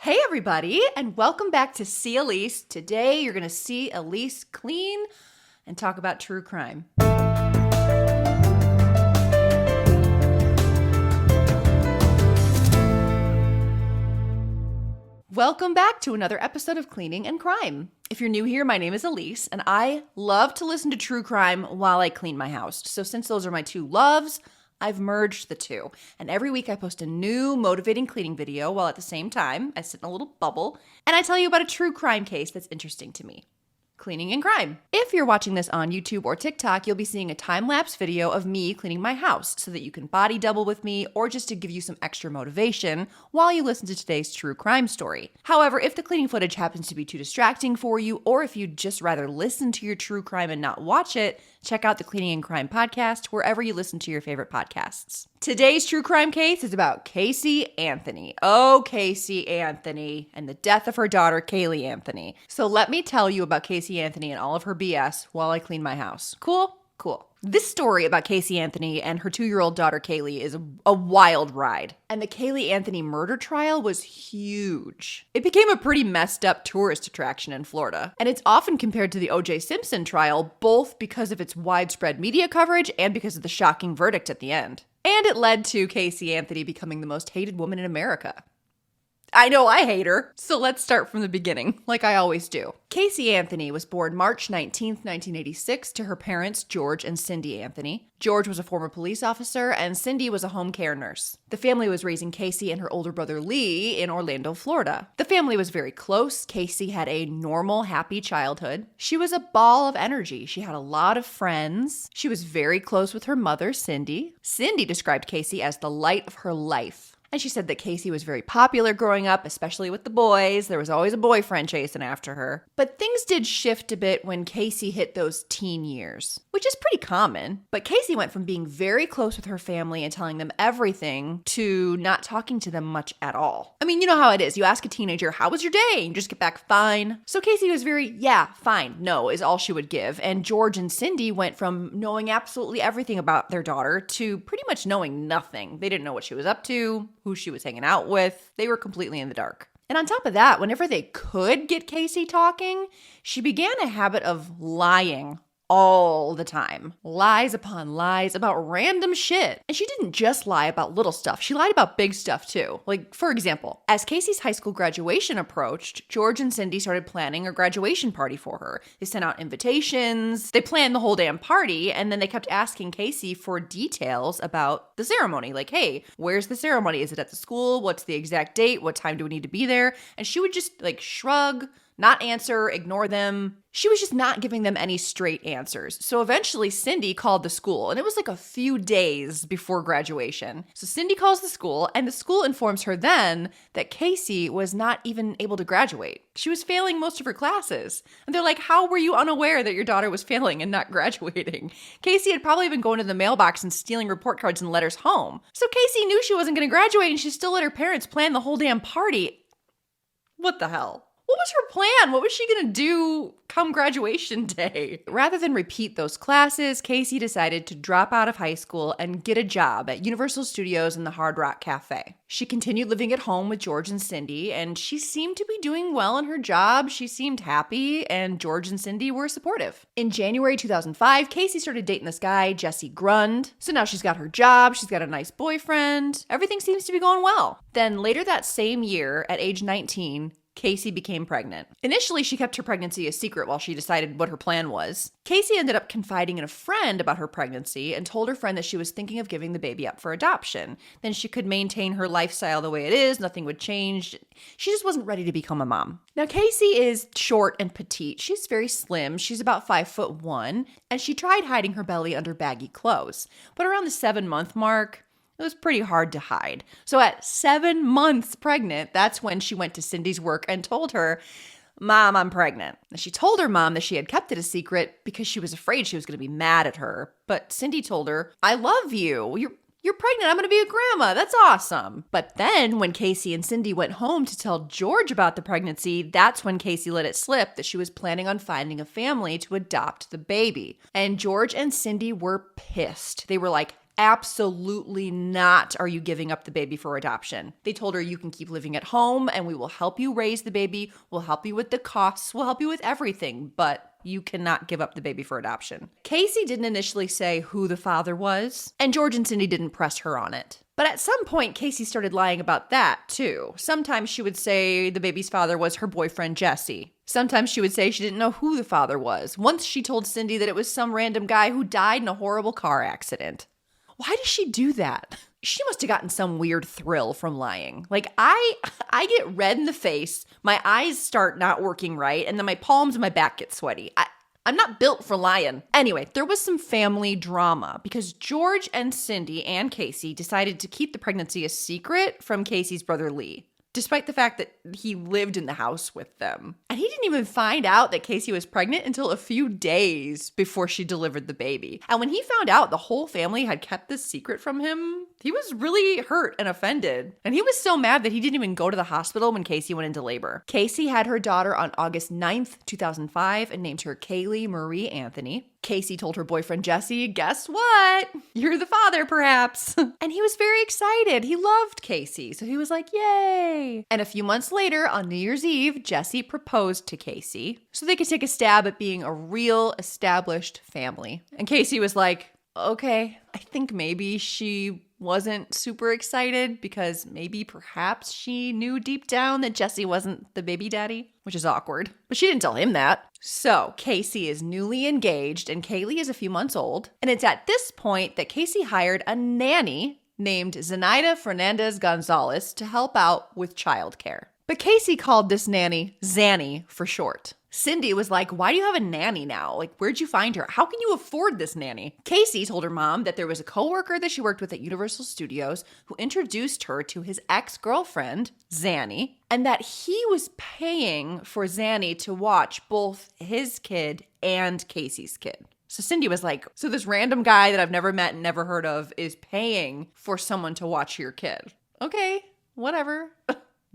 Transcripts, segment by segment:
Hey everybody, and welcome back to See Elise. Today you're going to see Elise clean and talk about true crime. Welcome back to another episode of Cleaning and Crime. If you're new here, my name is Elise, and I love to listen to true crime while I clean my house. So since those are my two loves, I've merged the two, and every week I post a new motivating cleaning video while at the same time I sit in a little bubble and I tell you about a true crime case that's interesting to me. Cleaning and crime. If you're watching this on YouTube or TikTok, you'll be seeing a time-lapse video of me cleaning my house so that you can body double with me or just to give you some extra motivation while you listen to today's true crime story. However, if the cleaning footage happens to be too distracting for you, or if you'd just rather listen to your true crime and not watch it, check out the Cleaning and Crime podcast wherever you listen to your favorite podcasts. Today's true crime case is about Casey Anthony. Oh, Casey Anthony, and the death of her daughter, Caylee Anthony. So let me tell you about Casey Anthony and all of her BS while I clean my house. Cool? Cool. This story about Casey Anthony and her 2-year-old daughter Caylee is a wild ride. And the Caylee Anthony murder trial was huge. It became a pretty messed up tourist attraction in Florida. And it's often compared to the O.J. Simpson trial, both because of its widespread media coverage and because of the shocking verdict at the end. And it led to Casey Anthony becoming the most hated woman in America. I know I hate her. So let's start from the beginning, like I always do. Casey Anthony was born March 19th, 1986 to her parents, George and Cindy Anthony. George was a former police officer and Cindy was a home care nurse. The family was raising Casey and her older brother Lee in Orlando, Florida. The family was very close. Casey had a normal, happy childhood. She was a ball of energy. She had a lot of friends. She was very close with her mother, Cindy. Cindy described Casey as the light of her life. And she said that Casey was very popular growing up, especially with the boys. There was always a boyfriend chasing after her. But things did shift a bit when Casey hit those teen years, which is pretty common. But Casey went from being very close with her family and telling them everything to not talking to them much at all. I mean, you know how it is. You ask a teenager, how was your day? And you just get back, fine. So Casey was very, yeah, fine, no, is all she would give. And George and Cindy went from knowing absolutely everything about their daughter to pretty much knowing nothing. They didn't know what she was up to, who she was hanging out with. They were completely in the dark. And on top of that, whenever they could get Casey talking, she began a habit of lying all the time. Lies upon lies about random shit. And she didn't just lie about little stuff. She lied about big stuff too. Like, for example, as Casey's high school graduation approached, George and Cindy started planning a graduation party for her. They sent out invitations. They planned the whole damn party. And then they kept asking Casey for details about the ceremony. Like, hey, where's the ceremony? Is it at the school? What's the exact date? What time do we need to be there? And she would just shrug, not answer, ignore them. She was just not giving them any straight answers. So eventually Cindy called the school, and it was like a few days before graduation. So Cindy calls the school, and the school informs her then that Casey was not even able to graduate. She was failing most of her classes. And they're like, how were you unaware that your daughter was failing and not graduating? Casey had probably been going to the mailbox and stealing report cards and letters home. So Casey knew she wasn't going to graduate, and she still let her parents plan the whole damn party. What the hell? What was her plan? What was she going to do come graduation day? Rather than repeat those classes, Casey decided to drop out of high school and get a job at Universal Studios in the Hard Rock Cafe. She continued living at home with George and Cindy, and she seemed to be doing well in her job. She seemed happy, and George and Cindy were supportive. In January 2005, Casey started dating this guy, Jesse Grund. So now she's got her job, she's got a nice boyfriend. Everything seems to be going well. Then later that same year, at age 19, Casey became pregnant. Initially, she kept her pregnancy a secret while she decided what her plan was. Casey ended up confiding in a friend about her pregnancy and told her friend that she was thinking of giving the baby up for adoption. Then she could maintain her lifestyle the way it is, nothing would change. She just wasn't ready to become a mom. Now, Casey is short and petite. She's very slim. She's about 5'1", and she tried hiding her belly under baggy clothes. But around the 7-month mark, it was pretty hard to hide. So at 7 months pregnant, that's when she went to Cindy's work and told her, Mom, I'm pregnant. And she told her mom that she had kept it a secret because she was afraid she was going to be mad at her. But Cindy told her, I love you. You're pregnant. I'm going to be a grandma. That's awesome. But then when Casey and Cindy went home to tell George about the pregnancy, that's when Casey let it slip that she was planning on finding a family to adopt the baby. And George and Cindy were pissed. They were like, Absolutely not are you giving up the baby for adoption. They told her you can keep living at home and we will help you raise the baby. We'll help you with the costs. We'll help you with everything, but you cannot give up the baby for adoption. Caylee didn't initially say who the father was, and George and Cindy didn't press her on it. But at some point, Caylee started lying about that too. Sometimes she would say the baby's father was her boyfriend, Jesse. Sometimes she would say she didn't know who the father was. Once she told Cindy that it was some random guy who died in a horrible car accident. Why does she do that? She must have gotten some weird thrill from lying. Like, I get red in the face, my eyes start not working right, and then my palms and my back get sweaty. I'm not built for lying. Anyway, there was some family drama because George and Cindy and Caylee decided to keep the pregnancy a secret from Casey's brother Lee, despite the fact that he lived in the house with them. And he didn't even find out that Caylee was pregnant until a few days before she delivered the baby. And when he found out the whole family had kept this secret from him, he was really hurt and offended. And he was so mad that he didn't even go to the hospital when Caylee went into labor. Caylee had her daughter on August 9th, 2005, and named her Caylee Marie Anthony. Caylee told her boyfriend Jesse, guess what? You're the father, perhaps. And he was very excited. He loved Caylee, so he was like, yay. And a few months later, on New Year's Eve, Jesse proposed to Caylee so they could take a stab at being a real established family. And Caylee was like, okay, I think maybe she wasn't super excited because perhaps she knew deep down that Jesse wasn't the baby daddy, which is awkward. But she didn't tell him that. So Caylee is newly engaged and Caylee is a few months old. And it's at this point that Caylee hired a nanny named Zenaida Fernandez Gonzalez to help out with childcare. But Caylee called this nanny Zanny for short. Cindy was like, why do you have a nanny now? Like, where'd you find her? How can you afford this nanny? Caylee told her mom that there was a coworker that she worked with at Universal Studios who introduced her to his ex-girlfriend, Zanny, and that he was paying for Zanny to watch both his kid and Caylee's kid. So Cindy was like, so this random guy that I've never met and never heard of is paying for someone to watch your kid. Okay, whatever.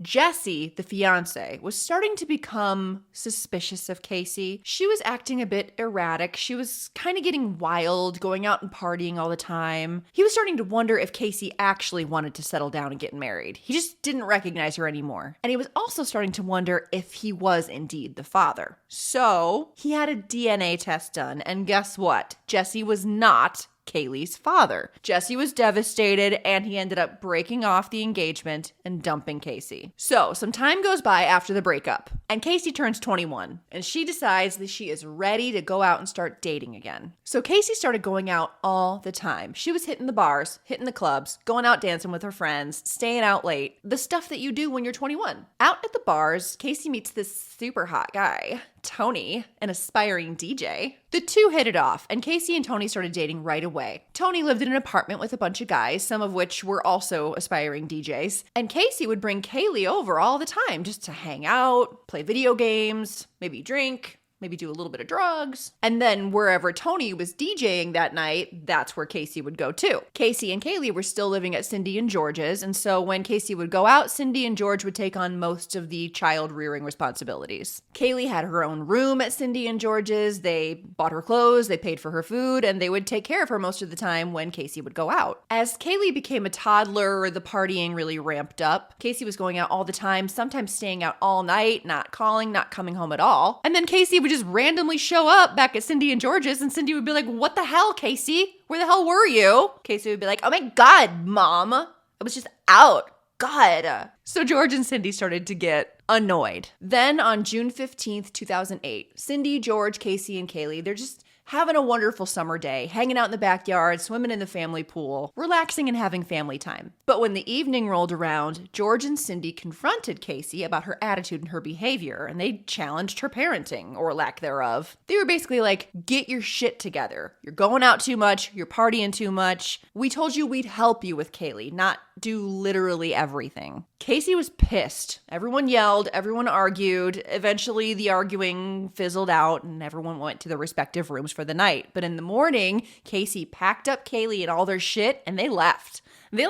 Jesse, the fiance, was starting to become suspicious of Caylee. She was acting a bit erratic. She was kind of getting wild, going out and partying all the time. He was starting to wonder if Caylee actually wanted to settle down and get married. He just didn't recognize her anymore. And he was also starting to wonder if he was indeed the father. So he had a DNA test done, and guess what? Jesse was not Caylee's father. Jesse was devastated and he ended up breaking off the engagement and dumping Caylee. So some time goes by after the breakup and Caylee turns 21 and she decides that she is ready to go out and start dating again. So Caylee started going out all the time. She was hitting the bars, hitting the clubs, going out dancing with her friends, staying out late, the stuff that you do when you're 21. Out at the bars, Caylee meets this super hot guy, Tony, an aspiring DJ. The two hit it off, and Caylee and Tony started dating right away. Tony lived in an apartment with a bunch of guys, some of which were also aspiring DJs, and Caylee would bring Caylee over all the time just to hang out, play video games, maybe drink, maybe do a little bit of drugs. And then wherever Tony was DJing that night, that's where Caylee would go too. Caylee and Caylee were still living at Cindy and George's, and so when Caylee would go out, Cindy and George would take on most of the child rearing responsibilities. Caylee had her own room at Cindy and George's. They bought her clothes, they paid for her food, and they would take care of her most of the time when Caylee would go out. As Caylee became a toddler, the partying really ramped up. Caylee was going out all the time, sometimes staying out all night, not calling, not coming home at all. And then Caylee would just randomly show up back at Cindy and George's and Cindy would be like, what the hell, Caylee? Where the hell were you? Caylee would be like, oh my God, Mom. I was just out. God. So George and Cindy started to get annoyed. Then on June 15th, 2008, Cindy, George, Caylee, and Caylee, they're just having a wonderful summer day, hanging out in the backyard, swimming in the family pool, relaxing and having family time. But when the evening rolled around, George and Cindy confronted Caylee about her attitude and her behavior, and they challenged her parenting, or lack thereof. They were basically like, get your shit together. You're going out too much, you're partying too much. We told you we'd help you with Caylee, not do literally everything. Caylee was pissed. Everyone yelled, everyone argued. Eventually, the arguing fizzled out and everyone went to their respective rooms for the night. But in the morning, Caylee packed up Caylee and all their shit and they left. They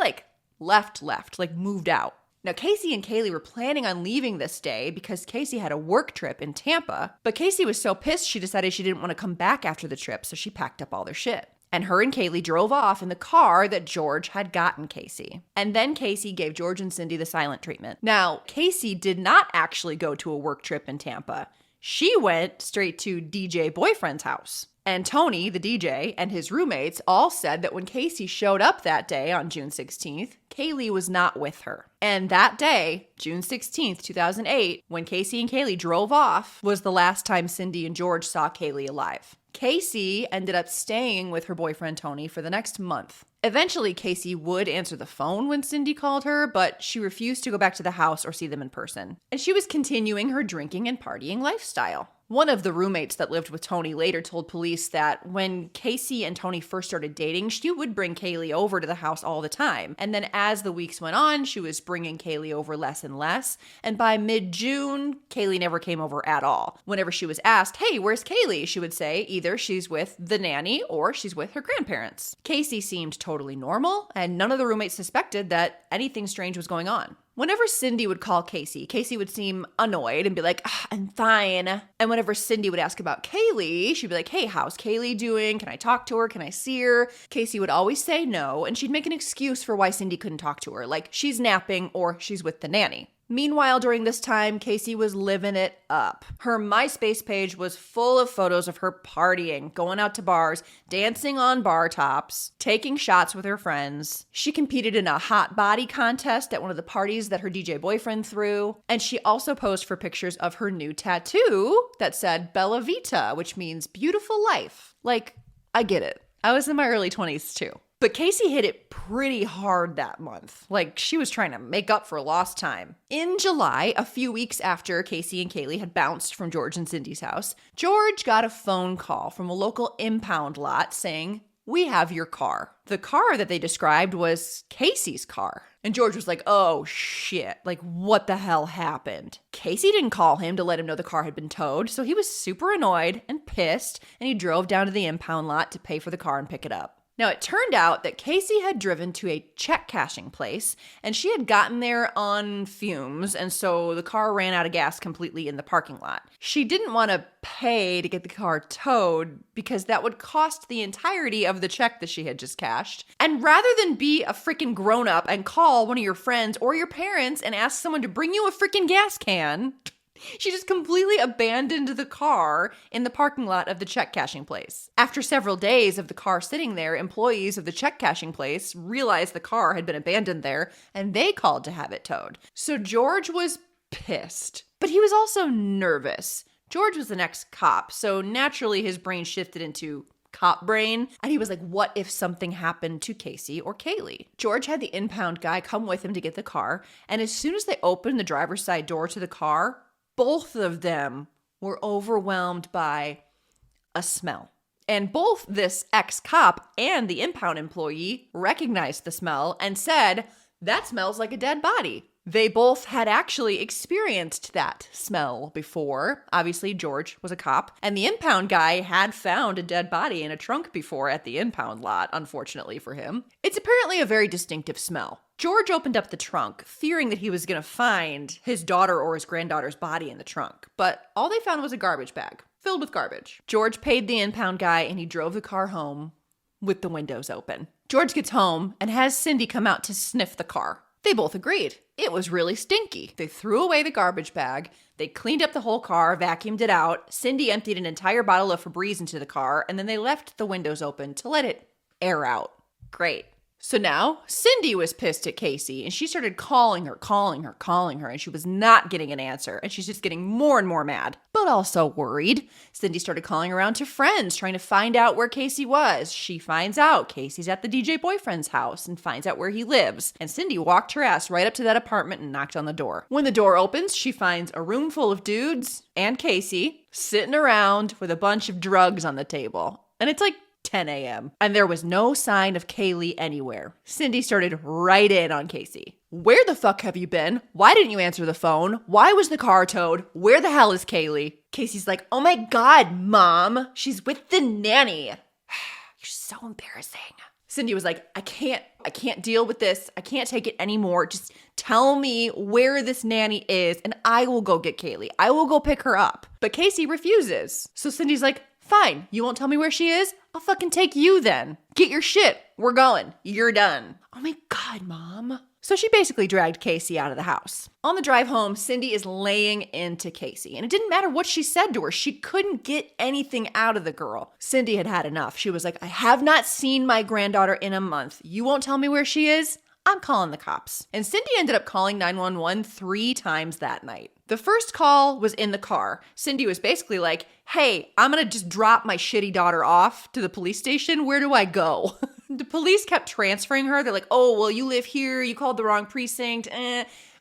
left, moved out. Now, Caylee and Caylee were planning on leaving this day because Caylee had a work trip in Tampa, but Caylee was so pissed she decided she didn't want to come back after the trip, so she packed up all their shit. And her and Caylee drove off in the car that George had gotten Casey. And then Casey gave George and Cindy the silent treatment. Now, Casey did not actually go to a work trip in Tampa. She went straight to DJ boyfriend's house. And Tony, the DJ, and his roommates all said that when Casey showed up that day on June 16th, Caylee was not with her. And that day, June 16th, 2008, when Casey and Caylee drove off, was the last time Cindy and George saw Caylee alive. Casey ended up staying with her boyfriend Tony for the next month. Eventually, Casey would answer the phone when Cindy called her, but she refused to go back to the house or see them in person. And she was continuing her drinking and partying lifestyle. One of the roommates that lived with Tony later told police that when Casey and Tony first started dating, she would bring Caylee over to the house all the time. And then as the weeks went on, she was bringing Caylee over less and less. And by mid-June, Caylee never came over at all. Whenever she was asked, hey, where's Caylee? She would say either she's with the nanny or she's with her grandparents. Casey seemed totally normal, and none of the roommates suspected that anything strange was going on. Whenever Cindy would call Casey, Casey would seem annoyed and be like, I'm fine. And whenever Cindy would ask about Caylee, she'd be like, hey, how's Caylee doing? Can I talk to her? Can I see her? Casey would always say no, and she'd make an excuse for why Cindy couldn't talk to her, like she's napping or she's with the nanny. Meanwhile, during this time, Casey was living it up. Her MySpace page was full of photos of her partying, going out to bars, dancing on bar tops, taking shots with her friends. She competed in a hot body contest at one of the parties that her DJ boyfriend threw. And she also posed for pictures of her new tattoo that said Bella Vita, which means beautiful life. Like, I get it. I was in my early 20s too. But Casey hit it pretty hard that month. Like, she was trying to make up for lost time. In July, a few weeks after Casey and Caylee had bounced from George and Cindy's house, George got a phone call from a local impound lot saying, we have your car. The car that they described was Casey's car. And George was like, oh shit, like what the hell happened? Casey didn't call him to let him know the car had been towed, so he was super annoyed and pissed, and he drove down to the impound lot to pay for the car and pick it up. Now, it turned out that Casey had driven to a check cashing place, and she had gotten there on fumes, and so the car ran out of gas completely in the parking lot. She didn't want to pay to get the car towed because that would cost the entirety of the check that she had just cashed. And rather than be a freaking grown-up and call one of your friends or your parents and ask someone to bring you a freaking gas can, she just completely abandoned the car in the parking lot of the check cashing place. After several days of the car sitting there, employees of the check cashing place realized the car had been abandoned there, and they called to have it towed. So George was pissed, but he was also nervous. George was an ex-cop, so naturally his brain shifted into cop brain, and he was like, what if something happened to Casey or Caylee? George had the impound guy come with him to get the car, and as soon as they opened the driver's side door to the car, both of them were overwhelmed by a smell. And both this ex-cop and the impound employee recognized the smell and said, that smells like a dead body. They both had actually experienced that smell before. Obviously, George was a cop, and the impound guy had found a dead body in a trunk before at the impound lot, unfortunately for him. It's apparently a very distinctive smell. George opened up the trunk, fearing that he was going to find his daughter or his granddaughter's body in the trunk, but all they found was a garbage bag filled with garbage. George paid the impound guy, and he drove the car home with the windows open. George gets home and has Cindy come out to sniff the car. They both agreed. It was really stinky. They threw away the garbage bag. They cleaned up the whole car, vacuumed it out. Cindy emptied an entire bottle of Febreze into the car, and then they left the windows open to let it air out. Great. So now Cindy was pissed at Casey, and she started calling her, and she was not getting an answer, and she's just getting more and more mad, but also worried. Cindy started calling around to friends, trying to find out where Casey was. She finds out Casey's at the DJ boyfriend's house and finds out where he lives, and Cindy walked her ass right up to that apartment and knocked on the door. When the door opens, she finds a room full of dudes and Casey sitting around with a bunch of drugs on the table, and it's like 10 a.m. and there was no sign of Caylee anywhere. Cindy started right in on Casey. Where the fuck have you been? Why didn't you answer the phone? Why was the car towed? Where the hell is Caylee? Casey's like, oh my God, Mom, she's with the nanny. You're so embarrassing. Cindy was like, I can't deal with this. I can't take it anymore. Just tell me where this nanny is and I will go get Caylee. I will go pick her up. But Casey refuses. So Cindy's like, Fine, you won't tell me where she is? I'll fucking take you then. Get your shit. We're going. You're done. Oh my God, Mom. So she basically dragged Casey out of the house. On the drive home, Cindy is laying into Casey, and it didn't matter what she said to her. She couldn't get anything out of the girl. Cindy had had enough. She was like, I have not seen my granddaughter in a month. You won't tell me where she is? I'm calling the cops. And Cindy ended up calling 911 3 times that night. The first call was in the car. Cindy was basically like, hey, I'm gonna just drop my shitty daughter off to the police station. Where do I go? The police kept transferring her. They're like, oh, well, you live here. You called the wrong precinct.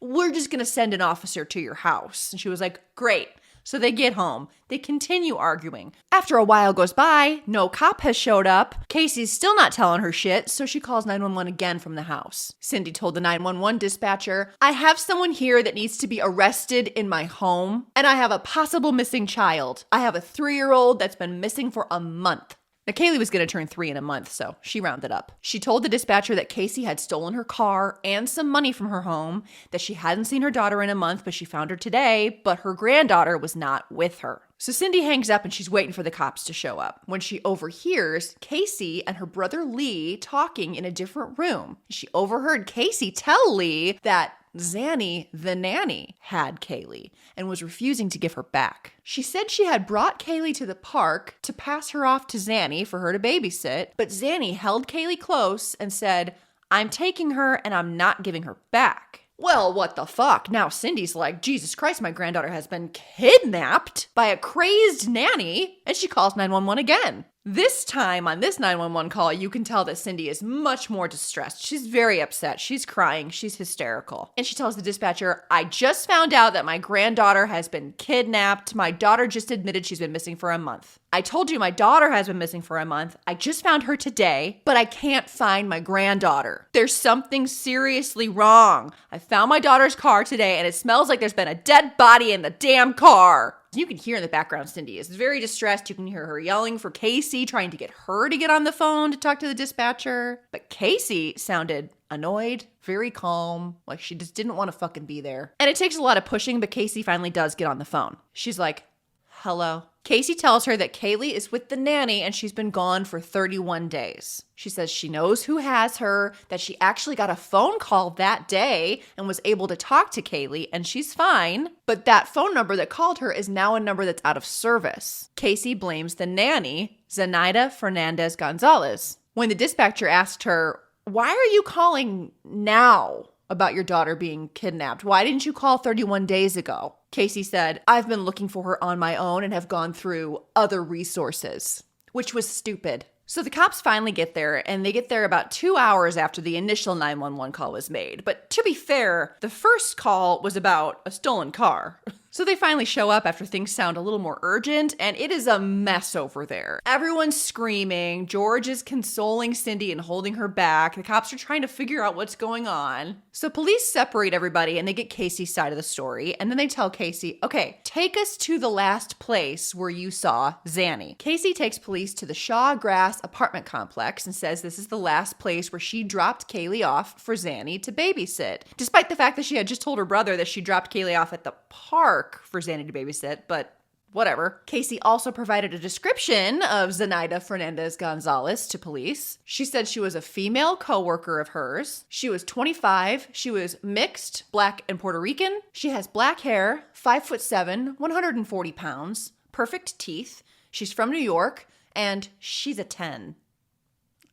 We're just gonna send an officer to your house. And she was like, great. So they get home. They continue arguing. After a while goes by, no cop has showed up. Casey's still not telling her shit, so she calls 911 again from the house. Cindy told the 911 dispatcher, I have someone here that needs to be arrested in my home, and I have a possible missing child. I have a 3-year-old that's been missing for a month. Now, Caylee was going to turn 3 in a month, so she rounded up. She told the dispatcher that Casey had stolen her car and some money from her home, that she hadn't seen her daughter in a month, but she found her today, but her granddaughter was not with her. So Cindy hangs up and she's waiting for the cops to show up when she overhears Casey and her brother Lee talking in a different room. She overheard Casey tell Lee that Zanny, the nanny, had Caylee and was refusing to give her back. She said she had brought Caylee to the park to pass her off to Zanny for her to babysit, but Zanny held Caylee close and said, I'm taking her and I'm not giving her back. Well, what the fuck? Now Cindy's like, Jesus Christ, my granddaughter has been kidnapped by a crazed nanny, and she calls 911 again. This time on this 911 call, you can tell that Cindy is much more distressed. She's very upset. She's crying. She's hysterical. And she tells the dispatcher, I just found out that my granddaughter has been kidnapped. My daughter just admitted she's been missing for a month. I told you my daughter has been missing for a month. I just found her today, but I can't find my granddaughter. There's something seriously wrong. I found my daughter's car today and it smells like there's been a dead body in the damn car. You can hear in the background Cindy is very distressed. You can hear her yelling for Casey, trying to get her to get on the phone to talk to the dispatcher. But Casey sounded annoyed, very calm, like she just didn't want to fucking be there. And it takes a lot of pushing, but Casey finally does get on the phone. She's like, hello. Casey tells her that Caylee is with the nanny and she's been gone for 31 days. She says she knows who has her, that she actually got a phone call that day and was able to talk to Caylee, and she's fine. But that phone number that called her is now a number that's out of service. Casey blames the nanny, Zenaida Fernandez Gonzalez. When the dispatcher asked her, why are you calling now about your daughter being kidnapped? Why didn't you call 31 days ago? Casey said, I've been looking for her on my own and have gone through other resources, which was stupid. So the cops finally get there, and they get there about 2 hours after the initial 911 call was made. But to be fair, the first call was about a stolen car. So they finally show up after things sound a little more urgent, and it is a mess over there. Everyone's screaming. George is consoling Cindy and holding her back. The cops are trying to figure out what's going on. So police separate everybody, and they get Casey's side of the story. And then they tell Casey, okay, take us to the last place where you saw Zanny. Casey takes police to the Shaw Grass apartment complex and says this is the last place where she dropped Caylee off for Zanny to babysit, despite the fact that she had just told her brother that she dropped Caylee off at the park for Zanny to babysit, but whatever. Casey also provided a description of Zenaida Fernandez Gonzalez to police. She said she was a female coworker of hers. She was 25. She was mixed, Black and Puerto Rican. She has black hair, 5'7", 140 pounds, perfect teeth. She's from New York, and she's a 10.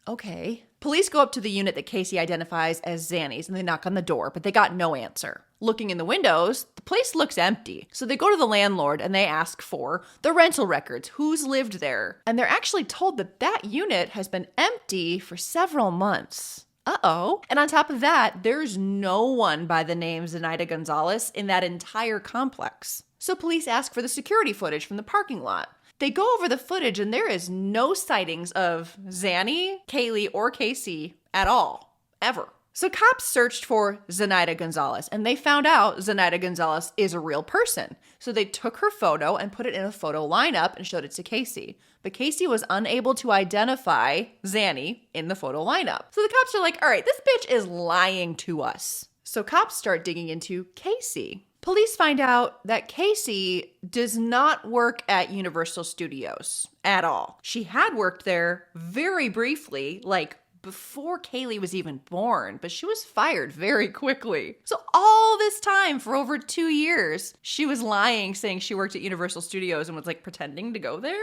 Okay. Police go up to the unit that Casey identifies as Zanny's, and they knock on the door, but they got no answer. Looking in the windows, the place looks empty. So they go to the landlord and they ask for the rental records, who's lived there. And they're actually told that that unit has been empty for several months. Uh-oh. And on top of that, there's no one by the name Zenaida Gonzalez in that entire complex. So police ask for the security footage from the parking lot. They go over the footage and there is no sightings of Zanny, Caylee, or Casey at all, ever. So cops searched for Zenaida Gonzalez, and they found out Zenaida Gonzalez is a real person. So they took her photo and put it in a photo lineup and showed it to Casey. But Casey was unable to identify Zanny in the photo lineup. So the cops are like, all right, this bitch is lying to us. So cops start digging into Casey. Police find out that Caylee does not work at Universal Studios at all. She had worked there very briefly, like before Caylee was even born, but she was fired very quickly. So all this time, for over 2 years, she was lying, saying she worked at Universal Studios and was like pretending to go there.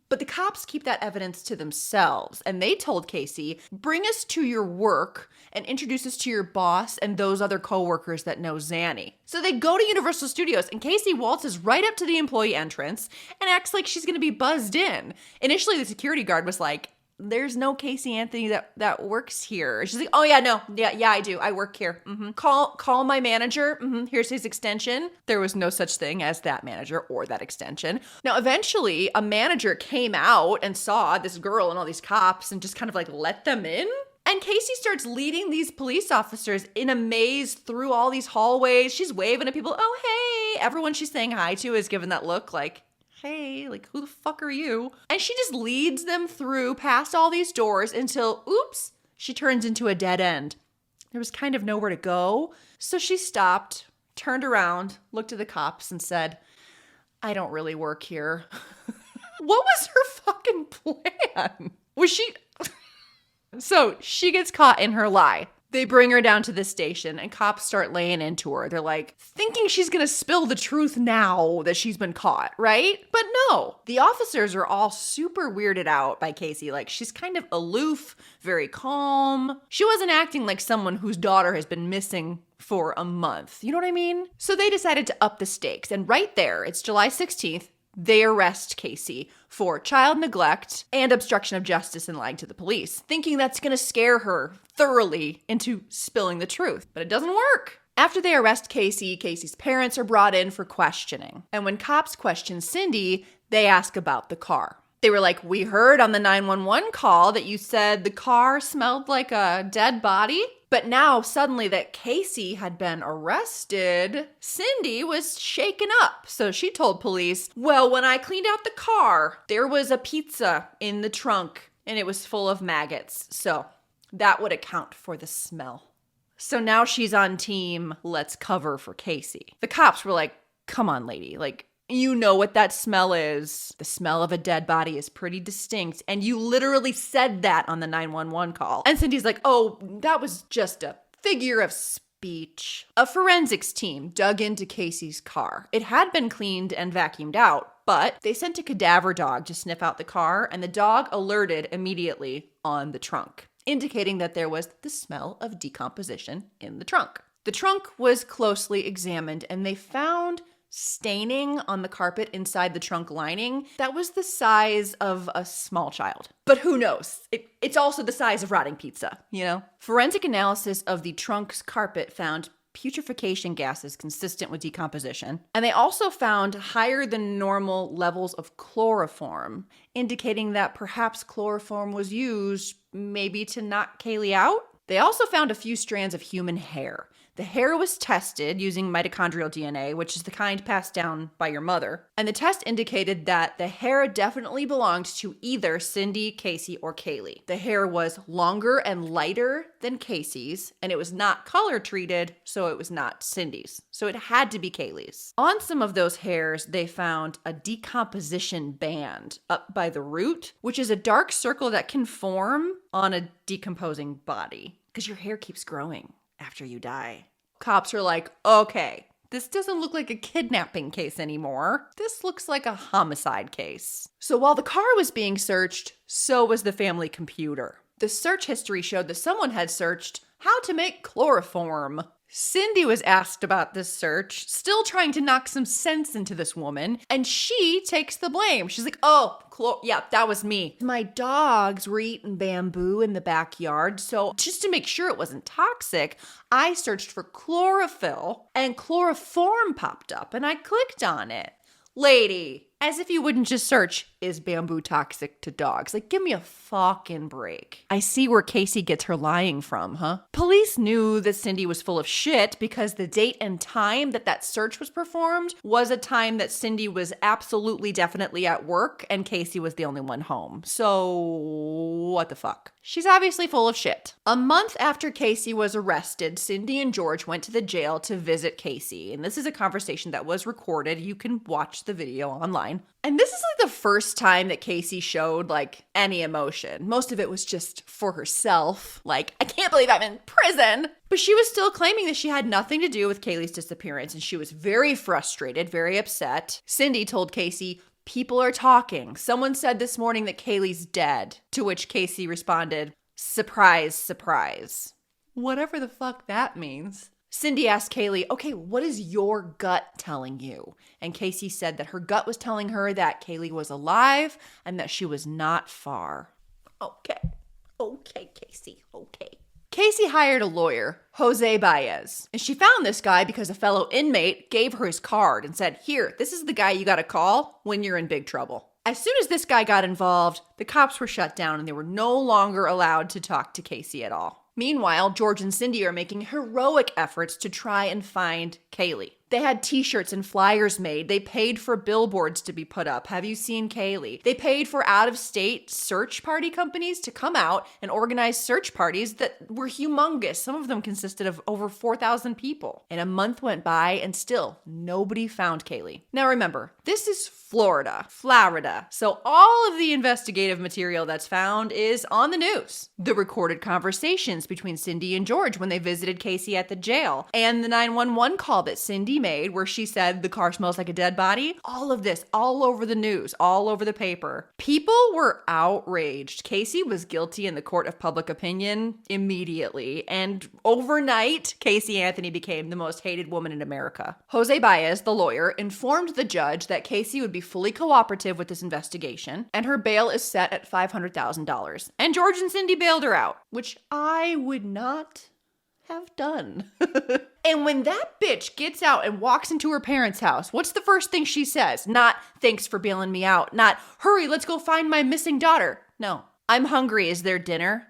But the cops keep that evidence to themselves, and they told Caylee, bring us to your work and introduce us to your boss and those other coworkers that know Zanny. So they go to Universal Studios, and Caylee waltzes right up to the employee entrance and acts like she's gonna be buzzed in. Initially, the security guard was like, there's no Caylee Anthony that works here. She's like, oh yeah, no, yeah, I do. I work here. Call my manager. Here's his extension. There was no such thing as that manager or that extension. Now, eventually, a manager came out and saw this girl and all these cops and just kind of like let them in. And Caylee starts leading these police officers in a maze through all these hallways. She's waving at people. Oh, hey. Everyone she's saying hi to is giving that look like, hey, like, who the fuck are you? And she just leads them through past all these doors until, oops, she turns into a dead end. There was kind of nowhere to go. So she stopped, turned around, looked at the cops and said, I don't really work here. What was her fucking plan? Was she... So she gets caught in her lie. They bring her down to the station and cops start laying into her. They're like, thinking she's gonna spill the truth now that she's been caught, right? But no, the officers are all super weirded out by Caylee. Like, she's kind of aloof, very calm. She wasn't acting like someone whose daughter has been missing for a month. You know what I mean? So they decided to up the stakes. And right there, it's July 16th, they arrest Caylee for child neglect and obstruction of justice and lying to the police, thinking that's going to scare her thoroughly into spilling the truth. But it doesn't work. After they arrest Caylee's parents are brought in for questioning. And when cops question Cindy, they ask about the car. They were like, we heard on the 911 call that you said the car smelled like a dead body. But now, suddenly that Caylee had been arrested, Cindy was shaken up. So she told police, well, when I cleaned out the car, there was a pizza in the trunk and it was full of maggots. So that would account for the smell. So now she's on team, let's cover for Caylee. The cops were like, come on, lady, like, you know what that smell is. The smell of a dead body is pretty distinct. And you literally said that on the 911 call. And Cindy's like, oh, that was just a figure of speech. A forensics team dug into Caylee's car. It had been cleaned and vacuumed out, but they sent a cadaver dog to sniff out the car, and the dog alerted immediately on the trunk, indicating that there was the smell of decomposition in the trunk. The trunk was closely examined, and they found staining on the carpet inside the trunk lining that was the size of a small child. But who knows? It's also the size of rotting pizza, you know? Forensic analysis of the trunk's carpet found putrefaction gases consistent with decomposition. And they also found higher than normal levels of chloroform, indicating that perhaps chloroform was used maybe to knock Caylee out. They also found a few strands of human hair. The hair was tested using mitochondrial DNA, which is the kind passed down by your mother. And the test indicated that the hair definitely belonged to either Cindy, Caylee, or Caylee. The hair was longer and lighter than Caylee's, and it was not color treated, so it was not Cindy's. So it had to be Caylee's. On some of those hairs, they found a decomposition band up by the root, which is a dark circle that can form on a decomposing body, because your hair keeps growing after you die. Cops are like, okay, this doesn't look like a kidnapping case anymore. This looks like a homicide case. So while the car was being searched, so was the family computer. The search history showed that someone had searched how to make chloroform. Cindy was asked about this search, still trying to knock some sense into this woman, and she takes the blame. She's like, oh, yeah, that was me. My dogs were eating bamboo in the backyard, so just to make sure it wasn't toxic, I searched for chlorophyll, and chloroform popped up, and I clicked on it. Lady, as if you wouldn't just search is bamboo toxic to dogs? Like, give me a fucking break. I see where Caylee gets her lying from, huh? Police knew that Cindy was full of shit because the date and time that search was performed was a time that Cindy was absolutely definitely at work and Caylee was the only one home. So, what the fuck? She's obviously full of shit. A month after Caylee was arrested, Cindy and George went to the jail to visit Caylee. And this is a conversation that was recorded. You can watch the video online. And this is like the first time that Caylee showed like any emotion. Most of it was just for herself. Like, I can't believe I'm in prison. But she was still claiming that she had nothing to do with Caylee's disappearance. And she was very frustrated, very upset. Cindy told Caylee, "People are talking. Someone said this morning that Caylee's dead." To which Caylee responded, "Surprise, surprise." Whatever the fuck that means. Cindy asked Caylee, "Okay, what is your gut telling you?" And Caylee said that her gut was telling her that Caylee was alive and that she was not far. Okay, Caylee, okay. Caylee hired a lawyer, Jose Baez, and she found this guy because a fellow inmate gave her his card and said, "Here, this is the guy you gotta call when you're in big trouble." As soon as this guy got involved, the cops were shut down and they were no longer allowed to talk to Caylee at all. Meanwhile, George and Cindy are making heroic efforts to try and find Caylee. They had t-shirts and flyers made. They paid for billboards to be put up. Have you seen Caylee? They paid for out-of-state search party companies to come out and organize search parties that were humongous. Some of them consisted of over 4,000 people. And a month went by and still nobody found Caylee. Now remember, this is Florida. So all of the investigative material that's found is on the news. The recorded conversations between Cindy and George when they visited Caylee at the jail, and the 911 call that Cindy made where she said the car smells like a dead body. All of this, all over the news, all over the paper. People were outraged. Caylee was guilty in the court of public opinion immediately, and overnight, Caylee Anthony became the most hated woman in America. Jose Baez, the lawyer, informed the judge that Caylee would be fully cooperative with this investigation, and her bail is set at $500,000. And George and Cindy bailed her out, which I would not have done. And when that bitch gets out and walks into her parents' house, what's the first thing she says? Not, "Thanks for bailing me out." Not, "Hurry, let's go find my missing daughter." No, "I'm hungry. Is there dinner?"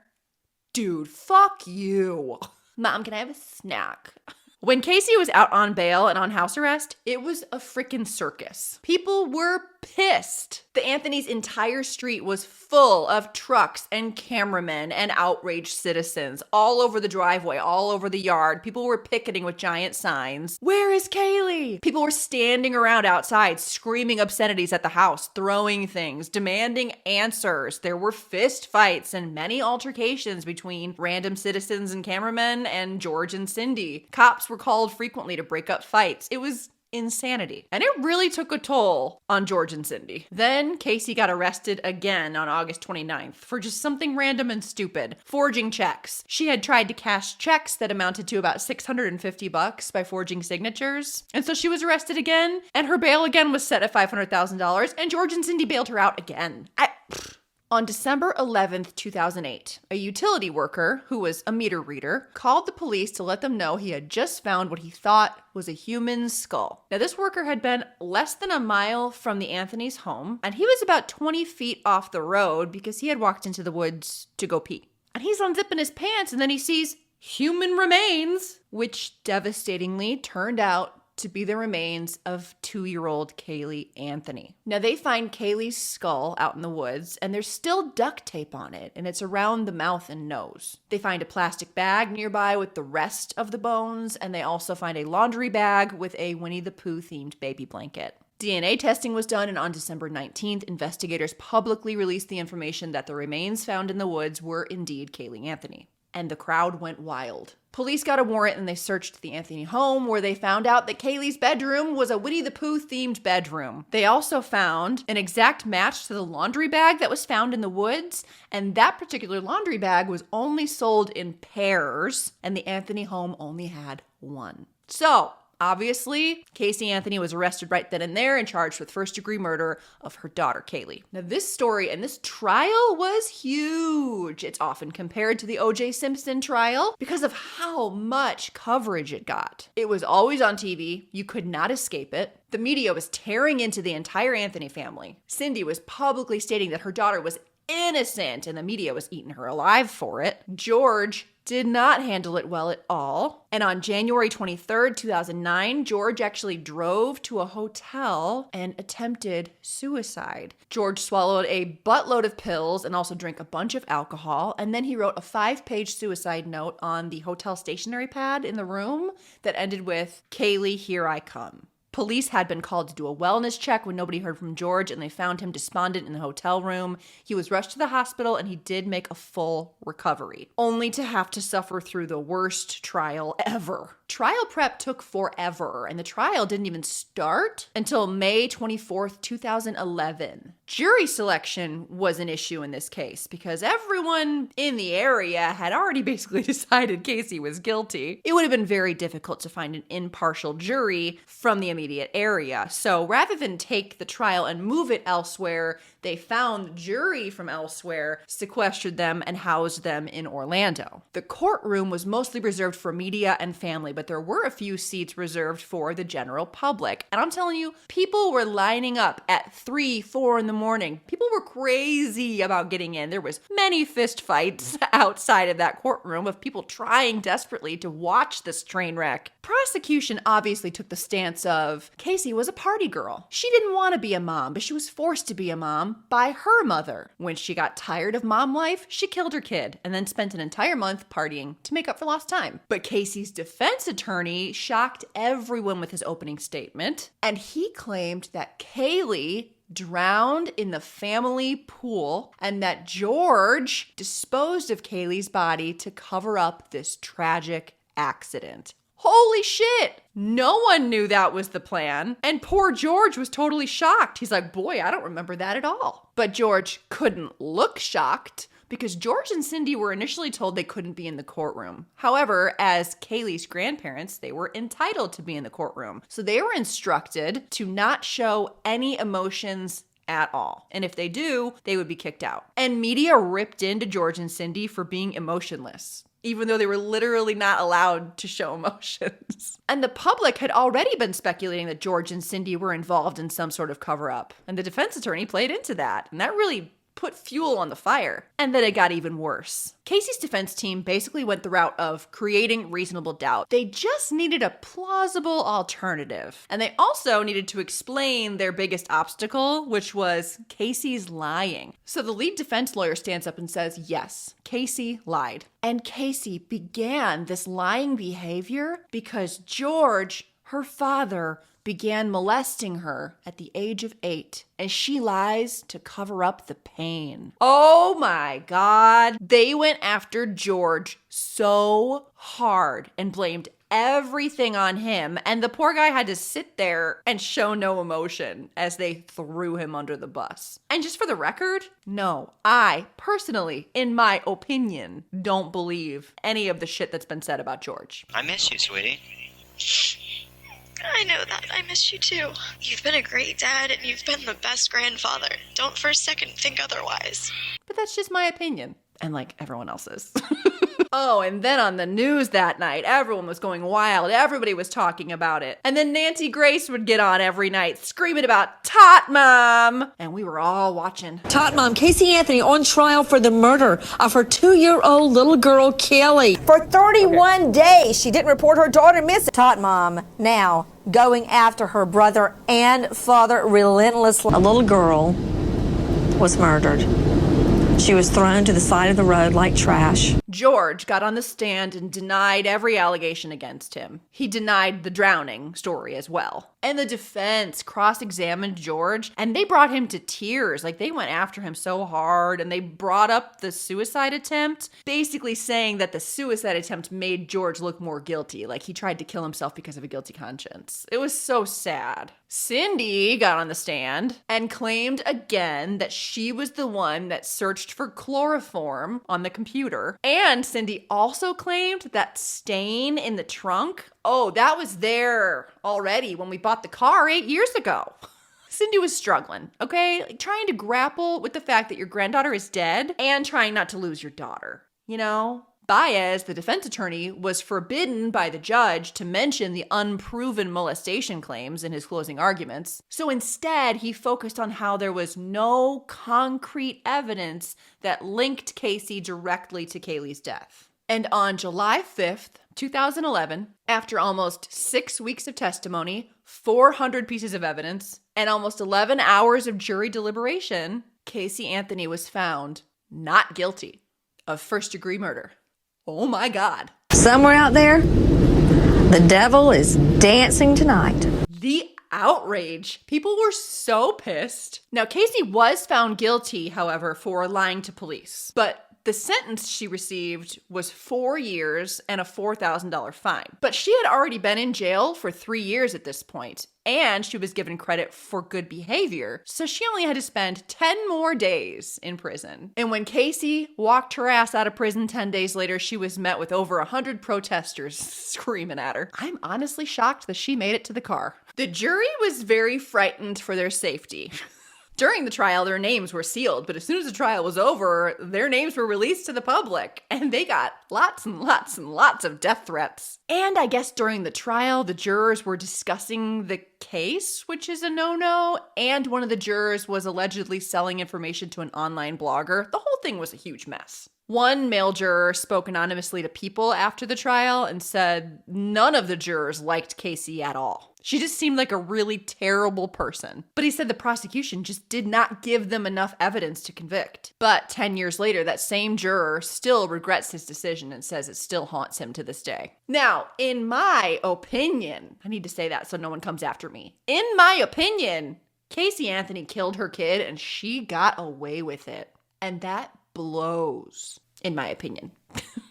Dude, fuck you. "Mom, can I have a snack?" When Caylee was out on bail and on house arrest, it was a freaking circus. People were pissed. The Anthony's entire street was full of trucks and cameramen and outraged citizens all over the driveway, all over the yard. People were picketing with giant signs. "Where is Caylee?" People were standing around outside, screaming obscenities at the house, throwing things, demanding answers. There were fist fights and many altercations between random citizens and cameramen and George and Cindy. Cops were called frequently to break up fights. It was insanity. And it really took a toll on George and Cindy. Then Caylee got arrested again on August 29th for just something random and stupid, forging checks. She had tried to cash checks that amounted to about $650 by forging signatures. And so she was arrested again, and her bail again was set at $500,000, and George and Cindy bailed her out again. On December 11th, 2008, a utility worker, who was a meter reader, called the police to let them know he had just found what he thought was a human skull. Now, this worker had been less than a mile from the Anthony's home, and he was about 20 feet off the road because he had walked into the woods to go pee. And he's unzipping his pants, and then he sees human remains, which devastatingly turned out to be the remains of 2-year-old Caylee Anthony. Now, they find Caylee's skull out in the woods, and there's still duct tape on it, and it's around the mouth and nose. They find a plastic bag nearby with the rest of the bones, and they also find a laundry bag with a Winnie the Pooh-themed baby blanket. DNA testing was done, and on December 19th, investigators publicly released the information that the remains found in the woods were indeed Caylee Anthony. And the crowd went wild. Police got a warrant and they searched the Anthony home, where they found out that Caylee's bedroom was a Winnie the Pooh themed bedroom. They also found an exact match to the laundry bag that was found in the woods, and that particular laundry bag was only sold in pairs, and the Anthony home only had one. So, Obviously, Casey Anthony was arrested right then and there and charged with first-degree murder of her daughter, Caylee. Now, this story and this trial was huge. It's often compared to the O.J. Simpson trial because of how much coverage it got. It was always on TV. You could not escape it. The media was tearing into the entire Anthony family. Cindy was publicly stating that her daughter was innocent and the media was eating her alive for it. George did not handle it well at all. And on January 23rd, 2009, George actually drove to a hotel and attempted suicide. George swallowed a buttload of pills and also drank a bunch of alcohol. And then he wrote a 5-page suicide note on the hotel stationery pad in the room that ended with, "Caylee, here I come." Police had been called to do a wellness check when nobody heard from George, and they found him despondent in the hotel room. He was rushed to the hospital, and he did make a full recovery, only to have to suffer through the worst trial ever. Trial prep took forever, and the trial didn't even start until May 24th, 2011. Jury selection was an issue in this case because everyone in the area had already basically decided Casey was guilty. It would have been very difficult to find an impartial jury from the immediate area. So rather than take the trial and move it elsewhere, they found the jury from elsewhere, sequestered them, and housed them in Orlando. The courtroom was mostly reserved for media and family, but there were a few seats reserved for the general public. And I'm telling you, people were lining up at 3, 4 in the morning. People were crazy about getting in. There was many fist fights outside of that courtroom of people trying desperately to watch this train wreck. Prosecution obviously took the stance of Casey was a party girl. She didn't want to be a mom, but she was forced to be a mom by her mother. When she got tired of mom life, she killed her kid and then spent an entire month partying to make up for lost time. But Casey's defense attorney shocked everyone with his opening statement, and he claimed that Caylee drowned in the family pool and that George disposed of Caylee's body to cover up this tragic accident. Holy shit! No one knew that was the plan. And poor George was totally shocked. He's like, boy, I don't remember that at all. But George couldn't look shocked because George and Cindy were initially told they couldn't be in the courtroom. However, as Caylee's grandparents, they were entitled to be in the courtroom. So they were instructed to not show any emotions at all. And if they do, they would be kicked out. And media ripped into George and Cindy for being emotionless, even though they were literally not allowed to show emotions. And the public had already been speculating that George and Cindy were involved in some sort of cover-up. And the defense attorney played into that. And that really put fuel on the fire. And then it got even worse. Casey's defense team basically went the route of creating reasonable doubt. They just needed a plausible alternative. And they also needed to explain their biggest obstacle, which was Casey's lying. So the lead defense lawyer stands up and says, yes, Casey lied. And Casey began this lying behavior because George, her father, began molesting her at the age of 8, and she lies to cover up the pain. Oh my God. They went after George so hard and blamed everything on him, and the poor guy had to sit there and show no emotion as they threw him under the bus. And just for the record, no, I personally, in my opinion, don't believe any of the shit that's been said about George. I miss you, sweetie. I know that. I miss you too. You've been a great dad and you've been the best grandfather. Don't for a second think otherwise. But that's just my opinion. And like everyone else's. Oh, and then on the news that night, everyone was going wild. Everybody was talking about it. And then Nancy Grace would get on every night screaming about Tot Mom. And we were all watching. Tot Mom, Casey Anthony on trial for the murder of her 2-year-old little girl, Caylee. For 31 days, she didn't report her daughter missing. Tot Mom now going after her brother and father relentlessly. A little girl was murdered. She was thrown to the side of the road like trash. George got on the stand and denied every allegation against him. He denied the drowning story as well. And the defense cross-examined George, and they brought him to tears. Like, they went after him so hard, and they brought up the suicide attempt, basically saying that the suicide attempt made George look more guilty. Like, he tried to kill himself because of a guilty conscience. It was so sad. Cindy got on the stand and claimed again that she was the one that searched for chloroform on the computer and And Cindy also claimed that stain in the trunk, that was there already when we bought the car 8 years ago. Cindy was struggling, okay? Like, trying to grapple with the fact that your granddaughter is dead and trying not to lose your daughter, you know? Baez, the defense attorney, was forbidden by the judge to mention the unproven molestation claims in his closing arguments. So instead, he focused on how there was no concrete evidence that linked Casey directly to Caylee's death. And on July 5th, 2011, after almost 6 weeks of testimony, 400 pieces of evidence, and almost 11 hours of jury deliberation, Casey Anthony was found not guilty of first-degree murder. Oh my God. Somewhere out there, the devil is dancing tonight. The outrage. People were so pissed. Now, Casey was found guilty, however, for lying to police, but the sentence she received was 4 years and a $4,000 fine. But she had already been in jail for 3 years at this point, and she was given credit for good behavior, so she only had to spend 10 more days in prison. And when Casey walked her ass out of prison 10 days later, she was met with over 100 protesters screaming at her. I'm honestly shocked that she made it to the car. The jury was very frightened for their safety. During the trial, their names were sealed, but as soon as the trial was over, their names were released to the public, and they got lots and lots and lots of death threats. And I guess during the trial, the jurors were discussing the case, which is a no-no, and one of the jurors was allegedly selling information to an online blogger. The whole thing was a huge mess. One male juror spoke anonymously to People after the trial and said none of the jurors liked Casey at all. She just seemed like a really terrible person. But he said the prosecution just did not give them enough evidence to convict. But 10 years later, that same juror still regrets his decision and says it still haunts him to this day. Now, in my opinion, I need to say that so no one comes after me. In my opinion, Casey Anthony killed her kid and she got away with it. And that blows, in my opinion.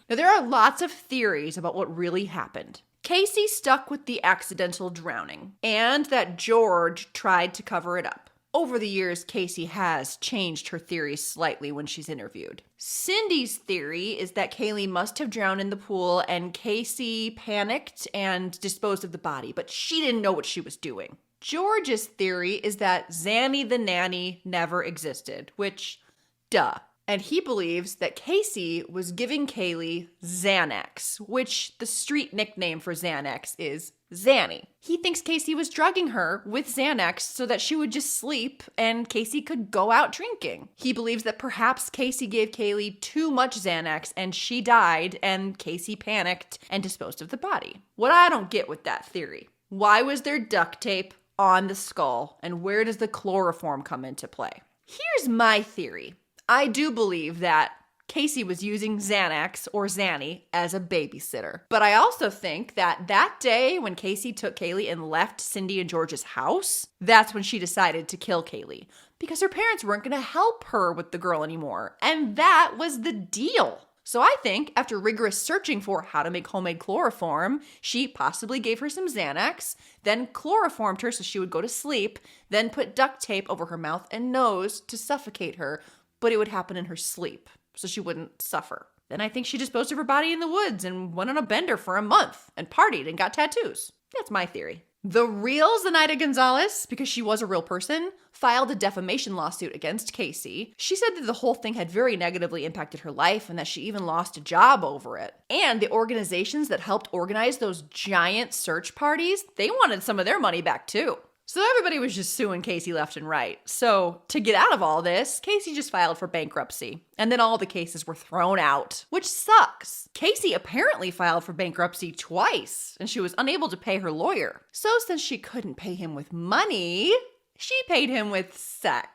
Now, there are lots of theories about what really happened. Casey stuck with the accidental drowning, and that George tried to cover it up. Over the years, Casey has changed her theories slightly when she's interviewed. Cindy's theory is that Caylee must have drowned in the pool and Casey panicked and disposed of the body, but she didn't know what she was doing. George's theory is that Zanny the nanny never existed, which, duh. And he believes that Casey was giving Caylee Xanax, which the street nickname for Xanax is Zanny. He thinks Casey was drugging her with Xanax so that she would just sleep and Casey could go out drinking. He believes that perhaps Casey gave Caylee too much Xanax and she died and Casey panicked and disposed of the body. What I don't get with that theory, why was there duct tape on the skull and where does the chloroform come into play? Here's my theory. I do believe that Casey was using Xanax or Zanny as a babysitter. But I also think that that day when Casey took Caylee and left Cindy and George's house, that's when she decided to kill Caylee because her parents weren't going to help her with the girl anymore. And that was the deal. So I think after rigorous searching for how to make homemade chloroform, she possibly gave her some Xanax, then chloroformed her so she would go to sleep, then put duct tape over her mouth and nose to suffocate her, but it would happen in her sleep, so she wouldn't suffer. Then I think she disposed of her body in the woods and went on a bender for a month and partied and got tattoos. That's my theory. The real Zenaida Gonzalez, because she was a real person, filed a defamation lawsuit against Casey. She said that the whole thing had very negatively impacted her life and that she even lost a job over it. And the organizations that helped organize those giant search parties, they wanted some of their money back too. So everybody was just suing Casey left and right. So to get out of all this, Casey just filed for bankruptcy. And then all the cases were thrown out, which sucks. Casey apparently filed for bankruptcy twice, and she was unable to pay her lawyer. So since she couldn't pay him with money, she paid him with sex.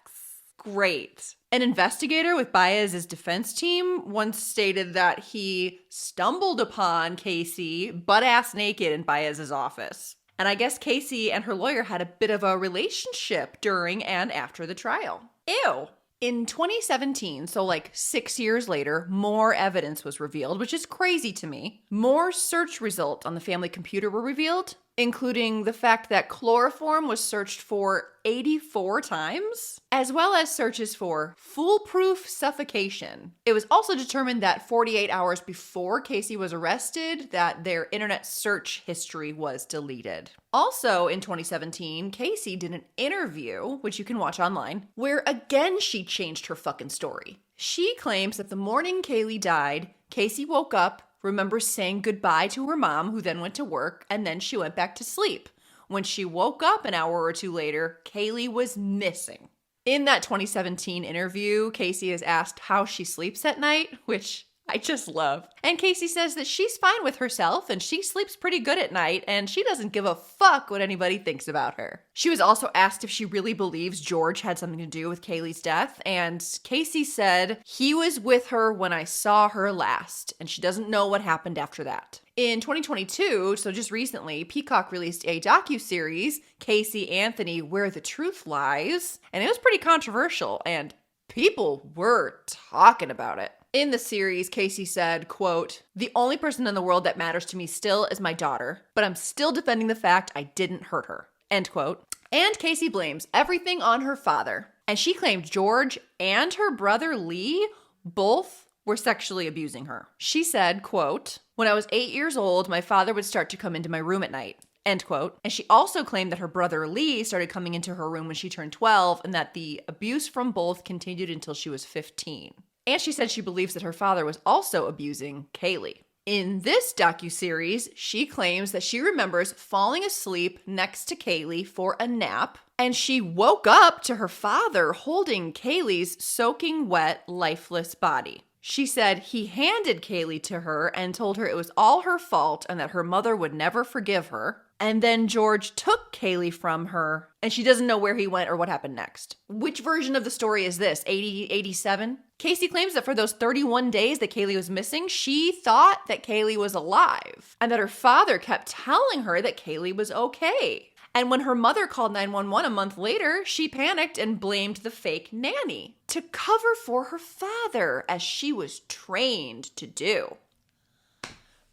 Great. An investigator with Baez's defense team once stated that he stumbled upon Casey butt-ass naked in Baez's office. And I guess Casey and her lawyer had a bit of a relationship during and after the trial. Ew. In 2017, so like 6 years later, more evidence was revealed, which is crazy to me. More search results on the family computer were revealed, including the fact that chloroform was searched for 84 times, as well as searches for foolproof suffocation. It was also determined that 48 hours before Caylee was arrested, that their internet search history was deleted. Also in 2017, Caylee did an interview, which you can watch online, where again she changed her fucking story. She claims that the morning Caylee died, Caylee woke up, remembers saying goodbye to her mom, who then went to work, and then she went back to sleep. When she woke up an hour or two later, Caylee was missing. In that 2017 interview, Caylee is asked how she sleeps at night, which I just love. And Caylee says that she's fine with herself and she sleeps pretty good at night and she doesn't give a fuck what anybody thinks about her. She was also asked if she really believes George had something to do with Caylee's death, and Caylee said, "He was with her when I saw her last, and she doesn't know what happened after that." In 2022, so just recently, Peacock released a docuseries, Casey Anthony, Where the Truth Lies, and it was pretty controversial, and people were talking about it. In the series, Caylee said, quote, "The only person in the world that matters to me still is my daughter, but I'm still defending the fact I didn't hurt her," end quote. And Caylee blames everything on her father, and she claimed George and her brother Lee both were sexually abusing her. She said, quote, "When I was 8 years old, my father would start to come into my room at night," end quote. And she also claimed that her brother Lee started coming into her room when she turned 12 and that the abuse from both continued until she was 15. And she said she believes that her father was also abusing Caylee. In this docuseries, she claims that she remembers falling asleep next to Caylee for a nap, and she woke up to her father holding Caylee's soaking wet, lifeless body. She said he handed Caylee to her and told her it was all her fault and that her mother would never forgive her. And then George took Caylee from her, and she doesn't know where he went or what happened next. Which version of the story is this? 80, 87? Caylee claims that for those 31 days that Caylee was missing, she thought that Caylee was alive, and that her father kept telling her that Caylee was okay. And when her mother called 911 a month later, she panicked and blamed the fake nanny to cover for her father, as she was trained to do.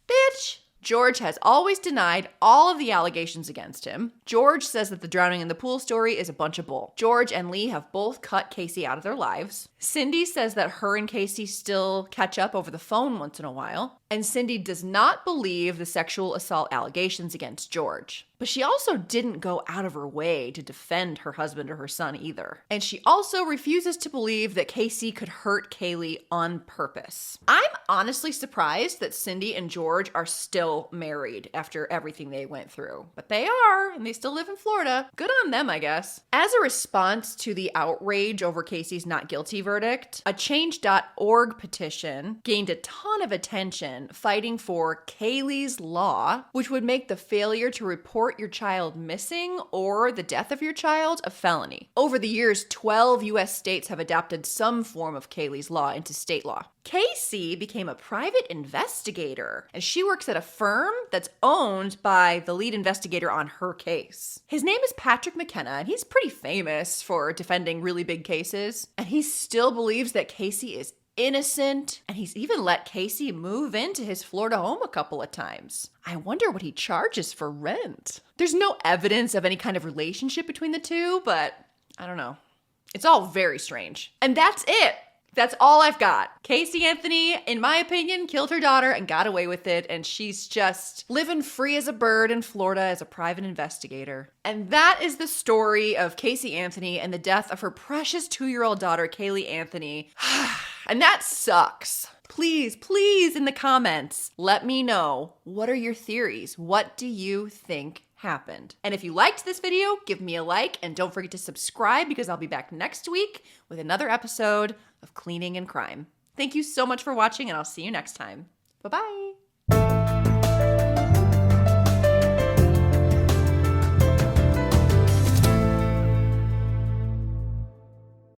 Bitch! George has always denied all of the allegations against him. George says that the drowning in the pool story is a bunch of bull. George and Lee have both cut Caylee out of their lives. Cindy says that her and Caylee still catch up over the phone once in a while. And Cindy does not believe the sexual assault allegations against George. But she also didn't go out of her way to defend her husband or her son either. And she also refuses to believe that Caylee could hurt Caylee on purpose. I'm honestly surprised that Cindy and George are still married after everything they went through. But they are, and they still live in Florida. Good on them, I guess. As a response to the outrage over Caylee's not guilty verdict, a Change.org petition gained a ton of attention fighting for Caylee's Law, which would make the failure to report your child missing or the death of your child a felony. Over the years, 12 U.S. states have adopted some form of Caylee's Law into state law. Caylee became a private investigator, and she works at a firm that's owned by the lead investigator on her case. His name is Patrick McKenna, and he's pretty famous for defending really big cases, and he still believes that Caylee is innocent, and he's even let Caylee move into his Florida home a couple of times. I wonder what he charges for rent. There's no evidence of any kind of relationship between the two, but I don't know. It's all very strange. And that's it. That's all I've got. Caylee Anthony, in my opinion, killed her daughter and got away with it, and she's just living free as a bird in Florida as a private investigator. And that is the story of Caylee Anthony and the death of her precious 2-year-old daughter, Caylee Anthony. And that sucks. Please, please, in the comments, let me know, what are your theories? What do you think happened? And if you liked this video, give me a like, and don't forget to subscribe, because I'll be back next week with another episode of Cleaning and Crime. Thank you so much for watching, and I'll see you next time. Bye-bye.